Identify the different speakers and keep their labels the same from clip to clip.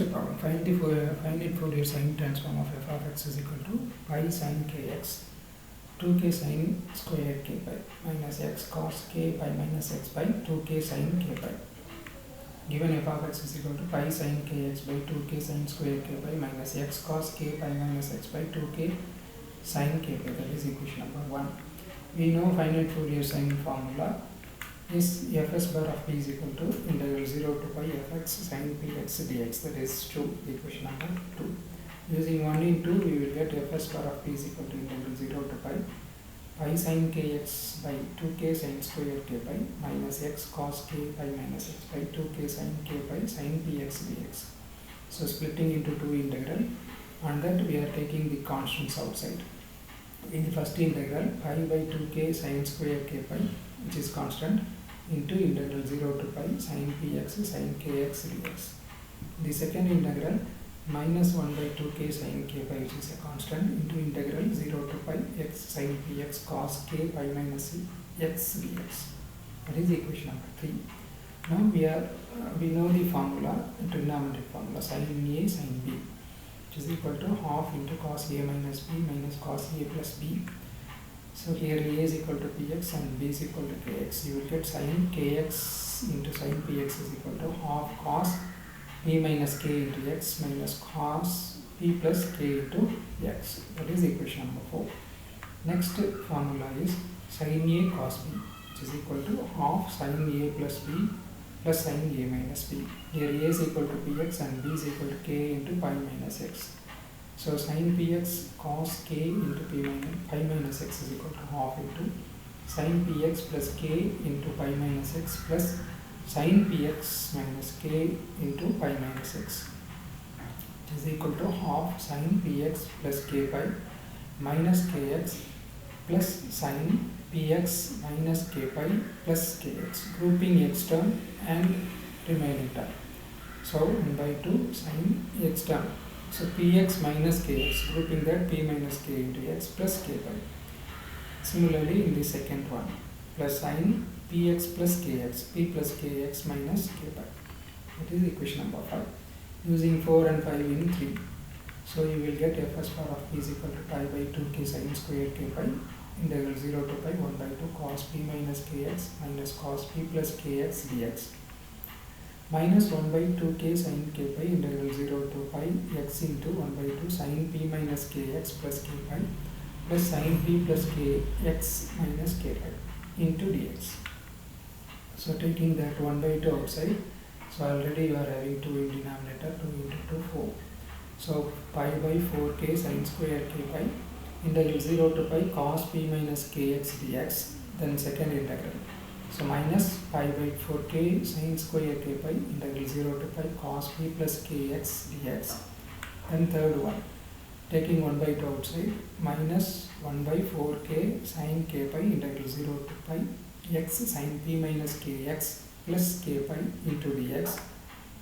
Speaker 1: problem, find the finite Fourier sine transform of f of x is equal to pi sine kx 2k sine square k pi minus x cos k pi minus x by 2k sine k pi. Given f of x is equal to pi sine kx by 2k sine square k pi minus x cos k pi minus x by 2k sine k pi, that is equation number 1. We know finite Fourier sine formula is fs bar of p is equal to integral 0 to pi fx sine px dx, that is true, equation number 2. Using 1 in 2, we will get fs bar of p is equal to integral 0 to pi sine kx by 2k sine square k pi minus x cos k pi minus x by 2k sine k pi sine px dx. So splitting into 2 integral, and that we are taking the constants outside. In the first integral, pi by 2k sine square k pi, which is constant, into integral 0 to pi sine px sine kx dx. The second integral, minus 1 by 2k sine k pi, which is a constant, into integral 0 to pi x sine px cos k pi minus x dx. That is equation number 3. Now we know the formula, trigonometric formula, sin A sin B, which is equal to half into cos A minus B minus cos A plus B. So here A is equal to Px and B is equal to Kx. You will get sin Kx into sin Px is equal to half cos P minus K into X minus cos P plus K into X. That is equation number 4. Next formula is sin A cos B, which is equal to half sin A plus B plus sin A minus B. Here A is equal to Px and B is equal to K into pi minus X. So sin Px cos K into pi minus X is equal to half into sin Px plus K into pi minus X plus sin Px minus K into pi minus X, which is equal to half sin Px plus K pi minus Kx plus sin Px minus K pi plus Kx, grouping x term and remaining term. So 1 by 2 sin x term. So Px minus Kx, grouping that P minus K into x plus K pi. Similarly in the second one, plus sin Px plus Kx, P plus Kx minus K pi. That is equation number 5. Using 4 and 5 in 3. So you will get fs bar of p is equal to pi by 2k sine square k pi integral 0 to pi 1 by 2 cos p minus kx minus cos p plus kx dx. Minus 1 by 2k sine k pi integral 0 to pi x into 1 by 2 sine p minus kx plus k pi plus sine p plus kx minus k pi into dx. So taking that 1 by 2 outside, so already you are having 2 in denominator, 2 into 2, 4. So pi by 4k sine square k pi integral 0 to pi cos p minus kx dx, then second integral. So minus pi by 4k sine square k pi integral 0 to pi cos p plus kx dx. Then third one, taking 1 by 2 outside, minus 1 by 4k sine k pi integral 0 to pi x sine p minus kx plus k pi into dx.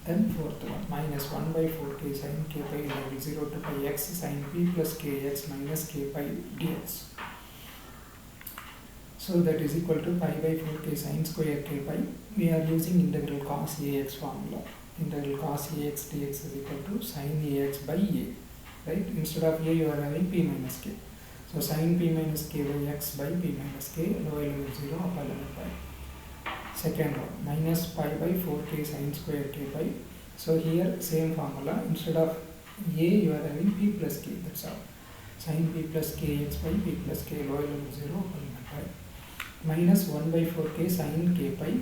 Speaker 1: Then fourth one, minus 1 by 4k sine k pi integral 0 to pi x sine p plus kx minus k pi dx. So that is equal to pi by 4k sine square k pi. We are using integral cos ax formula. Integral cos ax dx is equal to sine ax by a. Right? Instead of a, you are having p minus k. So sine p minus k by x by p minus k, lower limit 0, upper limit pi. Second one, minus pi by 4k sine square k pi. So here same formula, instead of a you are having p plus k, that's all. Sine p plus kx by p plus k, lower limit 0, upper limit pi. Minus 1 by 4k sine k pi.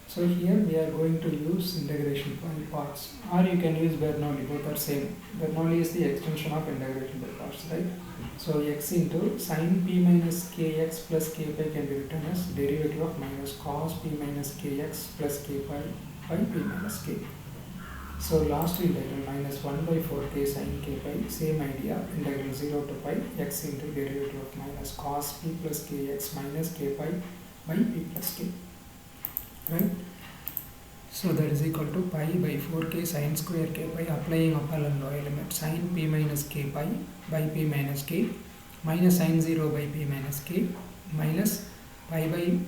Speaker 1: So here we are going to use integration by parts, or you can use Bernoulli, both are same. Bernoulli is the extension of integration by parts, right? So x into sine p minus kx plus k pi can be written as derivative of minus cos p minus kx plus k pi by p minus k. So last integral minus 1 by 4k sine k pi, same idea, integral 0 to pi x into derivative of minus cos p plus kx minus k pi by p plus k. Right? So that is equal to pi by 4k sine square k pi, applying upper and lower limit, sine p minus k pi by p minus k minus sine 0 by p minus k minus pi by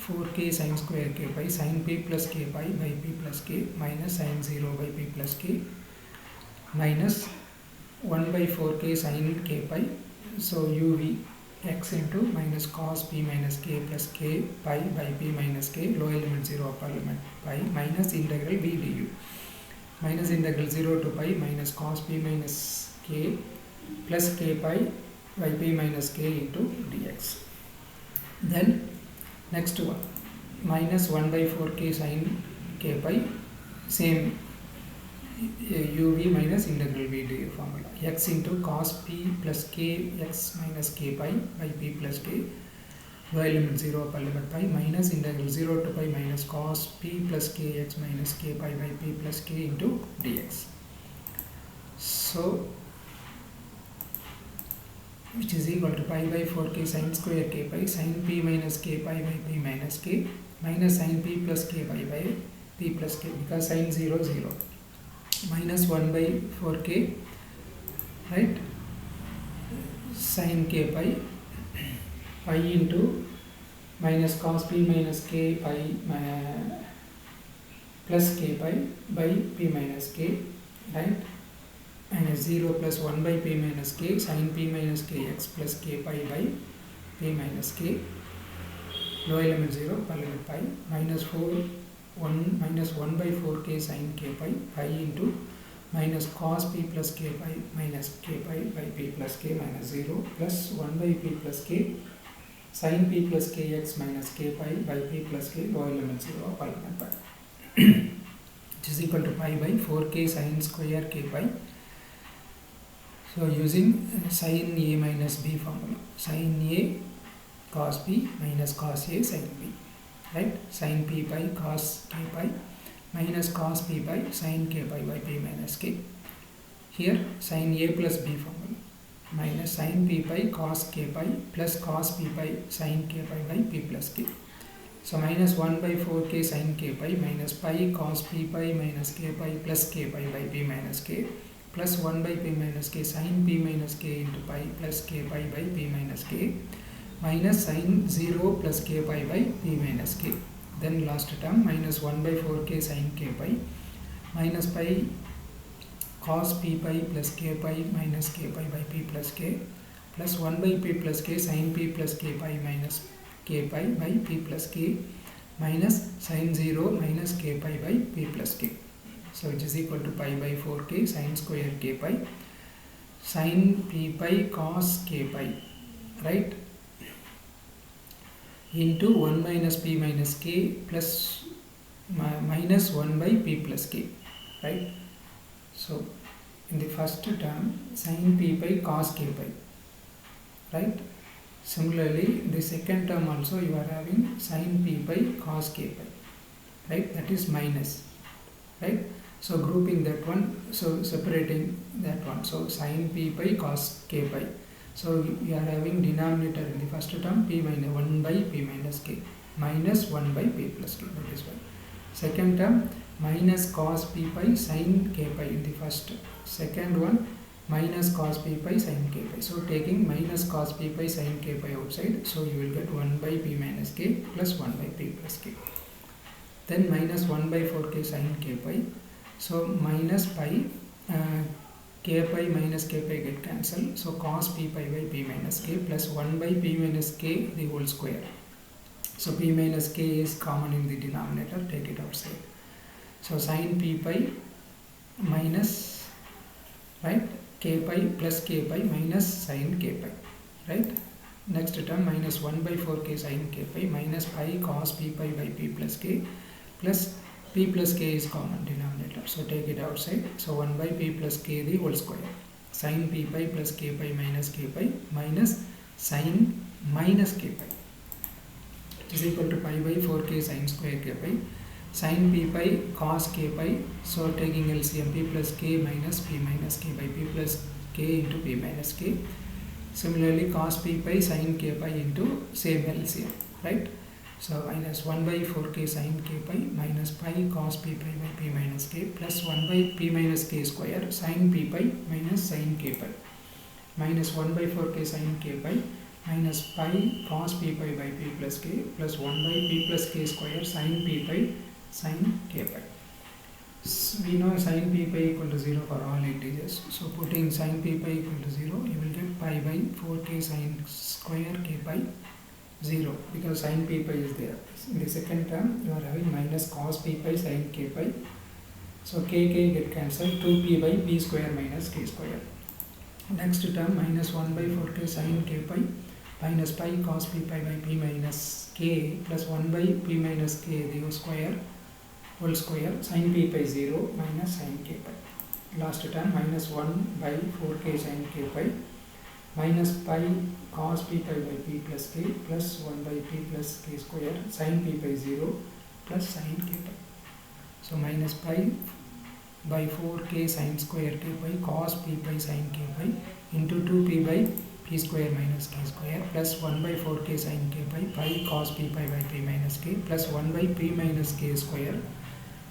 Speaker 1: 4k sine square k pi sine p plus k pi by p plus k minus sine 0 by p plus k minus 1 by 4k sine k pi. So uv x into minus cos p minus k plus k pi by p minus k, lower limit 0 upper limit pi, minus integral v du minus integral 0 to pi minus cos p minus k plus k pi by p minus k into dx. Then next one, minus 1 by 4k sine k pi, same uv minus integral v du formula, x into cos p plus k x minus k pi by p plus k, lower limit 0 upper limit pi, minus integral 0 to pi minus cos p plus k x minus k pi by p plus k into dx. So which is equal to pi by 4k sine square k pi sine p minus k pi by p minus k minus sine p plus k pi by p plus k, because sine 0 0, minus 1 by 4k, right, sine k pi pi into minus cos p minus k pi plus k pi by p minus k, right, minus 0 plus 1 by p minus k sine p minus k x plus k pi by p minus k, lower limit 0 upper limit pi, minus 1 by 4k sine k pi pi into minus cos p plus k pi minus k pi by p plus k minus 0 plus 1 by p plus k sine p plus k x minus k pi by p plus k, lower limit 0 upper limit pi, which is equal to pi by 4k sine square k pi. So using sin a minus b formula, sin a cos b minus cos a sin b, right, sin p pi cos k pi minus cos p pi sin k pi by p minus k. Here sin a plus b formula, minus sin p pi cos k pi plus cos p pi sin k pi by p plus k. So minus 1 by 4k sin k pi minus pi cos p pi minus k pi plus k pi by p minus k plus 1 by p minus k sin p minus k into pi plus k pi by p minus k minus sin 0 plus k pi by p minus k. Then last term, minus 1 by 4k sin k pi minus pi cos p pi plus k pi minus k pi by p plus k plus 1 by p plus k sin p plus k pi minus k pi by p plus k minus sin 0 minus k pi by p plus k. So which is equal to pi by 4k sine square k pi sin p pi cos k pi, right, into 1 minus p minus k plus minus 1 by p plus k, right. So in the first term sin p pi cos k pi, right. Similarly in the second term also you are having sin p pi cos k pi, right, that is minus, right. So grouping that one, so separating that one, so sin p pi cos k pi. So we are having denominator in the first term p minus 1 by p minus k minus 1 by p plus k, that is why. Second term minus cos p pi sin k pi in the first. Second one minus cos p pi sin k pi. So taking minus cos p pi sin k pi outside, so you will get 1 by p minus k plus 1 by p plus k. Then minus 1 by 4k sin k pi. So minus pi k pi minus k pi get cancelled. So cos p pi by p minus k plus 1 by p minus k the whole square. So p minus k is common in the denominator, take it outside. So sin p pi minus, right, k pi plus k pi minus sin k pi, right. Next term minus 1 by 4k sin k pi minus pi cos p pi by p plus k plus p plus k is common denominator, so take it outside. So 1 by p plus k the whole square, sin p pi plus k pi minus k pi minus sin minus k pi is equal to pi by 4k sin square k pi sin p pi cos k pi. So taking LCM, p plus k minus p minus k by p plus k into p minus k. Similarly cos p pi sin k pi into same LCM, right. So minus 1 by 4k sin k pi minus pi cos p pi by p minus k plus 1 by p minus k square sin p pi minus sin k pi minus 1 by 4k sin k pi minus pi cos p pi by p plus k plus 1 by p plus k square sin p pi sin k pi. We know sin p pi equal to 0 for all integers. So putting sin p pi equal to 0, you will get pi by 4k sin square k pi 0 because sin p pi is there. In the second term, you are having minus cos p pi sin k pi. So k get cancelled, 2p by p square minus k square. Next term minus 1 by 4k sin k pi minus pi cos p pi by p minus k plus 1 by p minus k the whole square sin p pi 0 minus sin k pi. Last term minus 1 by 4k sin k pi minus pi cos p pi by p plus k plus 1 by p plus k square sin p pi 0 plus sin k pi. So minus pi by 4k sin square k pi cos p pi sin k pi into 2p by p square minus k square plus 1 by 4k sin k pi pi cos p pi by p minus k plus 1 by p minus k square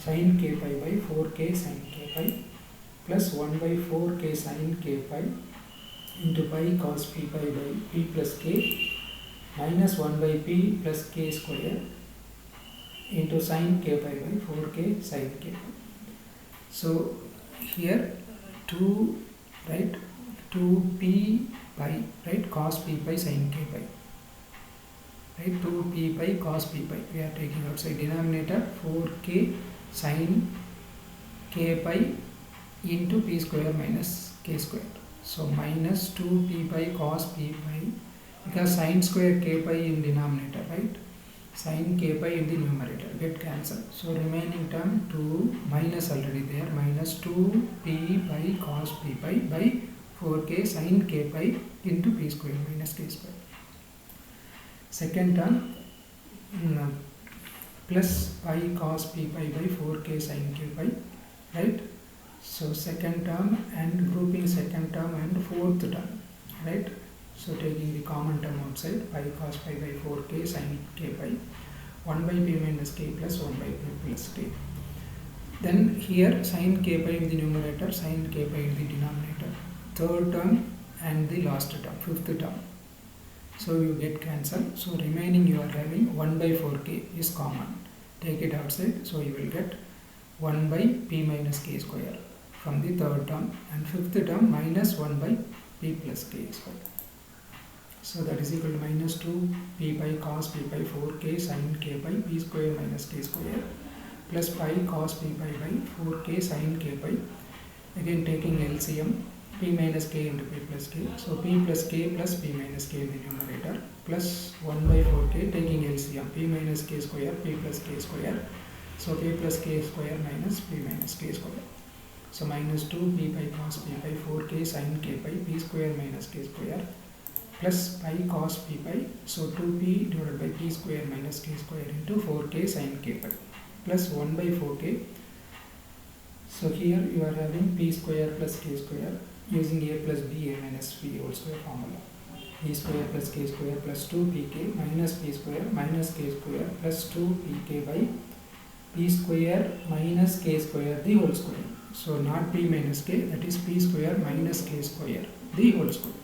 Speaker 1: sin k pi by 4k sin k pi plus 1 by 4k sin k pi into pi cos p pi by p plus k minus 1 by p plus k square into sin k pi by 4k sin k pi. So here 2p pi, right, cos p pi sin k pi, right, 2p pi cos p pi, we are taking outside denominator 4k sin k pi into p square minus k square. So minus 2p pi cos p pi because sin square k pi in denominator, right, sin k pi in the numerator get cancelled. So remaining term 2 minus already there minus 2p pi cos p pi by 4k sin k pi into p square minus k square. Second term plus pi cos p pi by 4k sin k pi, right. So second term and grouping second term and fourth term, right. So taking the common term outside pi cos pi by 4k sin k pi 1 by p minus k plus 1 by p plus k. Then here sin k pi in the numerator, sin k pi in the denominator. Third term and the last term, fifth term. So you get cancelled. So remaining you are having 1 by 4k is common. Take it outside. So you will get 1 by p minus k square from the third term and fifth term minus 1 by p plus k square. So that is equal to minus 2p pi cos p pi 4k sin k pi p square minus k square plus pi cos p pi by 4k sin k pi. Again taking LCM, p minus k into p plus k. So p plus k plus p minus k in the numerator plus 1 by 4k taking LCM, p minus k square p plus k square. So p plus k square minus p minus k square. So minus 2p pi cos p pi 4k sin k pi p square minus k square plus pi cos p pi. So 2p divided by p square minus k square into 4k sin k pi plus 1 by 4k. So here you are having p square plus k square using a plus b a minus b whole square formula. P square plus k square plus 2pk minus p square minus k square plus 2pk by p square minus k square the whole square. So not p minus k, that is p square minus k square the whole square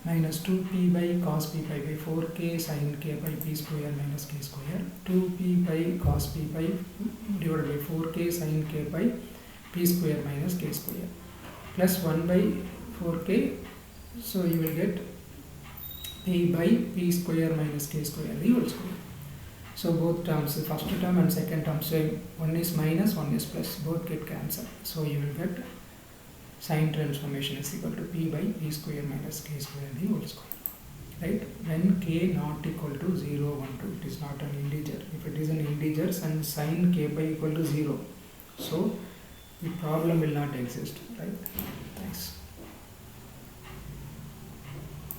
Speaker 1: minus 2p by cos p pi by 4k sin k by p square minus k square 2p by cos p pi divided by 4k sin k by p square minus k square plus 1 by 4k. So you will get p by p square minus k square the whole square. So both terms, the first term and second term same, one is minus, one is plus, both get cancelled. So you will get sin transformation is equal to p by p square minus k square the whole square, right. When k not equal to 0, 1, 2, it is not an integer. If it is an integer and sin k pi equal to 0, so the problem will not exist, right. Thanks.